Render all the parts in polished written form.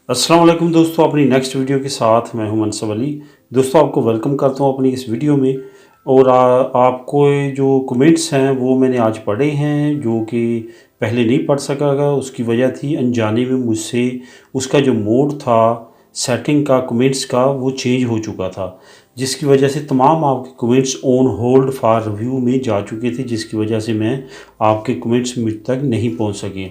अस्सलाम वालेकुम दोस्तों, अपनी नेक्स्ट वीडियो के साथ मैं हूं मनसब अली। दोस्तों, आपको वेलकम करता हूं अपनी इस वीडियो में। और आपको ये जो कमेंट्स हैं वो मैंने आज पढ़े हैं, जो कि पहले नहीं पढ़ सका। उसकी वजह थी अनजाने में मुझसे उसका जो मोड था सेटिंग का, कमेंट्स का, वो चेंज हो चुका था, जिसकी वजह से तमाम आपके comments on hold for review में जा चुके थे, जिसकी वजह से मैं आपके कमेंट्स मुझ तक नहीं पहुंच सके।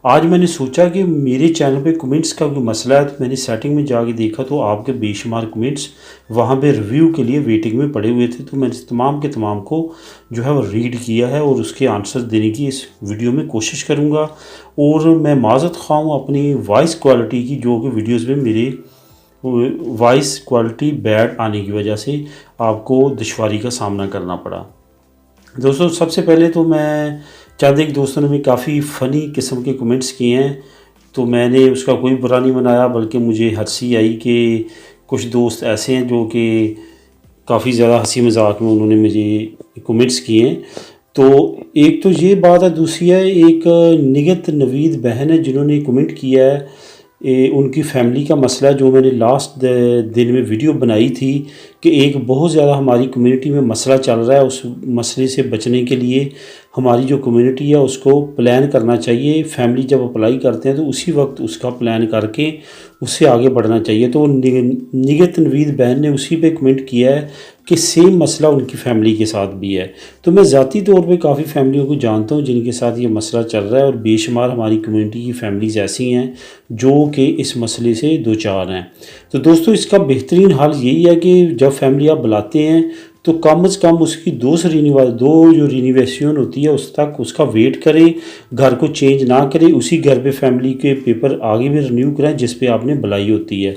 आज मैंने सोचा कि मेरे चैनल पे कमेंट्स का कोई मसला है, तो मैंने सेटिंग में जाके देखा तो आपके बेशुमार कमेंट्स वहाँ पे रिव्यू के लिए वेटिंग में पड़े हुए थे। तो मैंने तमाम के तमाम को जो है वो रीड किया है और उसके आंसर देने की इस वीडियो में कोशिश करूँगा। और मैं माज़रत ख़्वाह हूँ अपनी वॉइस क्वालिटी की, जो कि वीडियोज़ में मेरी वॉइस क्वालिटी बैड आने की वजह से आपको दुश्वारी का सामना करना पड़ा। दोस्तों, सबसे पहले तो मैं चंद एक दोस्तों ने भी काफ़ी फ़नी किस्म के कमेंट्स किए हैं, तो मैंने उसका कोई बुरा नहीं मनाया, बल्कि मुझे हंसी आई कि कुछ दोस्त ऐसे हैं जो कि काफ़ी ज़्यादा हंसी मजाक में उन्होंने मुझे कमेंट्स किए हैं। तो एक तो ये बात है, दूसरी है एक निगत नवीद बहन है जिन्होंने कमेंट किया है। उनकी फ़ैमिली का मसला है, जो मैंने लास्ट दिन में वीडियो बनाई थी कि एक बहुत ज़्यादा हमारी कम्युनिटी में मसला चल रहा है। उस मसले से बचने के लिए हमारी जो कम्युनिटी है उसको प्लान करना चाहिए। फैमिली जब अप्लाई करते हैं तो उसी वक्त उसका प्लान करके उससे आगे बढ़ना चाहिए। तो निगत नवीद बहन ने उसी पे कमेंट किया है कि सेम मसला उनकी फ़ैमिली के साथ भी है। तो मैं ज़ाती तौर पे काफ़ी फ़ैमिलियों को जानता हूँ जिनके साथ ये मसला चल रहा है, और बेशुमार हमारी कम्युनिटी की फ़ैमिलीज़ ऐसी हैं जो कि इस मसले से दो चार हैं। तो दोस्तों, इसका बेहतरीन हल यही है कि जब फैमिली आप बुलाते हैं तो कम से कम उसकी दो जो रिनोवेशन होती है उस तक उसका वेट करें, घर को चेंज ना करें। उसी घर पे फैमिली के पेपर आगे भी रिन्यू कराएं जिस पे आपने बुलाई होती है।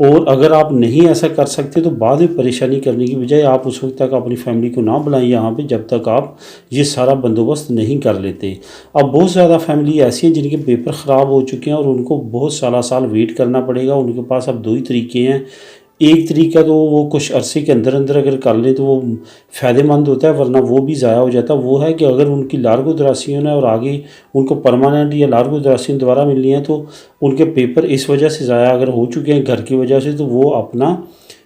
और अगर आप नहीं ऐसा कर सकते तो बाद में परेशानी करने की बजाय आप उस वक्त तक अपनी फैमिली को ना बुलाएं यहाँ पे, जब तक आप ये सारा बंदोबस्त नहीं कर लेते। अब बहुत ज़्यादा फैमिली ऐसी हैं जिनके पेपर ख़राब हो चुके हैं और उनको बहुत साल वेट करना पड़ेगा। उनके पास अब दो ही तरीके हैं। एक तरीका तो वो कुछ अरसे के अंदर अंदर अगर कर लें तो वो फ़ायदेमंद होता है, वरना वो भी ज़ाया हो जाता है। वो है कि अगर उनकी लार्गो दरासियन है और आगे उनको परमानेंट या लार्गो दरासियन दोबारा मिलनी है, तो उनके पेपर इस वजह से ज़ाया अगर हो चुके हैं घर की वजह से, तो वो अपना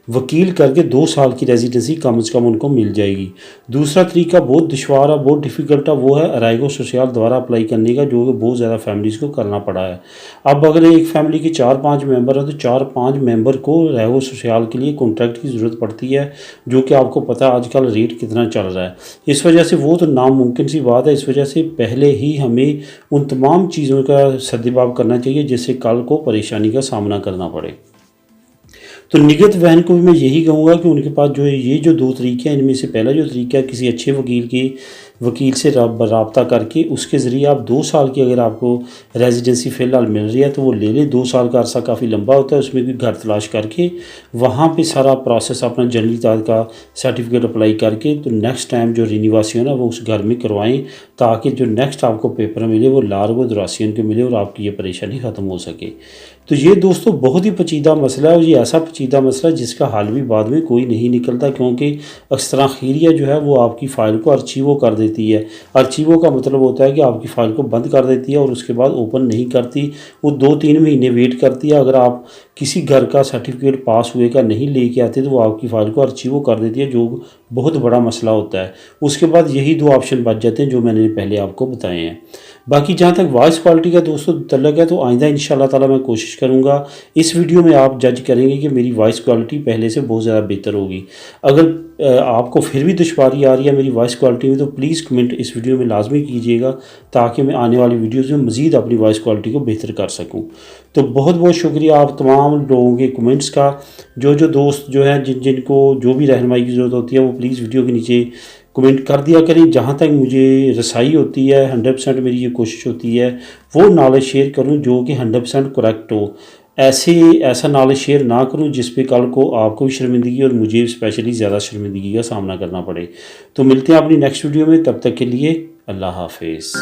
वकील करके 2 साल की रेजिडेंसी कम से कम उनको मिल जाएगी। दूसरा तरीका बहुत दुश्वार है, बहुत डिफ़िकल्ट है, वो है अराइगो सोशल दोबारा अप्लाई करने का, जो कि बहुत ज़्यादा फैमिलीज़ को करना पड़ा है। अब अगर एक फैमिली के 4-5 मेंबर हैं तो 4-5 मेंबर को अराइगो सोशल के लिए कॉन्ट्रैक्ट की ज़रूरत पड़ती है, जो कि आपको पता है आजकल रेट कितना चल रहा है। इस वजह से वो तो नामुमकिन सी बात है। इस वजह से पहले ही हमें उन तमाम चीज़ों का सद्देबाब करना चाहिए जिससे कल को परेशानी का सामना करना पड़े। तो निगत बहन को भी मैं यही कहूँगा कि उनके पास जो है ये जो 2 तरीके हैं, इनमें से पहला जो तरीका है किसी अच्छे वकील से रब्ता करके उसके ज़रिए आप 2 साल की अगर आपको रेजिडेंसी फ़िलहाल मिल रही है तो वो ले लें। 2 साल का अरसा काफ़ी लंबा होता है, उसमें भी घर तलाश करके वहाँ पे सारा प्रोसेस अपना जनरल ताज का सर्टिफिकेट अप्लाई करके तो नेक्स्ट टाइम जो रिन्यूवेशन है वो उस घर में करवाएं, ताकि जो नेक्स्ट आपको पेपर मिले वो लार्गो दुरासियन के मिले और आपकी ये परेशानी ख़त्म हो सके। तो ये दोस्तों बहुत ही पेचीदा मसला है, और ये ऐसा पेचीदा मसला है जिसका हल भी बाद में कोई नहीं निकलता, क्योंकि अक्सर खीरिया जो है वो आपकी फ़ाइल को अर्चीवो कर देती है। अर्चीवो का मतलब होता है कि आपकी फ़ाइल को बंद कर देती है और उसके बाद ओपन नहीं करती। वो 2-3 महीने वेट करती है। अगर आप किसी घर का सर्टिफिकेट पास हुए का नहीं लेके आते तो वो आपकी फ़ाइल को अर्चीवो कर देती है, जो बहुत बड़ा मसला होता है। उसके बाद यही 2 ऑप्शन बच जाते हैं जो मैंने पहले आपको बताए हैं। बाकी जहाँ तक वॉइस क्वालिटी का दोस्तों तल्लुक़ है, तो आइंदा इंशाअल्लाह ताला मैं कोशिश करूँगा इस वीडियो में आप जज करेंगे कि मेरी वॉइस क्वालिटी पहले से बहुत ज़्यादा बेहतर होगी। अगर आपको फिर भी दुश्वारी आ रही है मेरी वॉइस क्वालिटी में, तो प्लीज़ कमेंट इस वीडियो में लाजमी कीजिएगा, ताकि मैं आने वाली वीडियोज़ में मज़ीद अपनी वॉइस क्वालिटी को बेहतर कर सकूँ। तो बहुत बहुत शुक्रिया आप तमाम लोगों के कमेंट्स का। जो दोस्त जो हैं जिनको जो भी रहनुमाई की ज़रूरत होती है वो प्लीज़ वीडियो के नीचे कमेंट कर दिया करें। जहाँ तक मुझे रसाई होती है 100% मेरी ये कोशिश होती है वो नॉलेज शेयर करूँ जो कि 100% करेक्ट हो। ऐसा नॉलेज शेयर ना करूँ जिस पे कल को आपको भी शर्मिंदगी और मुझे स्पेशली ज़्यादा शर्मिंदगी का सामना करना पड़े। तो मिलते हैं अपनी नेक्स्ट वीडियो में, तब तक के लिए अल्लाह हाफिज़।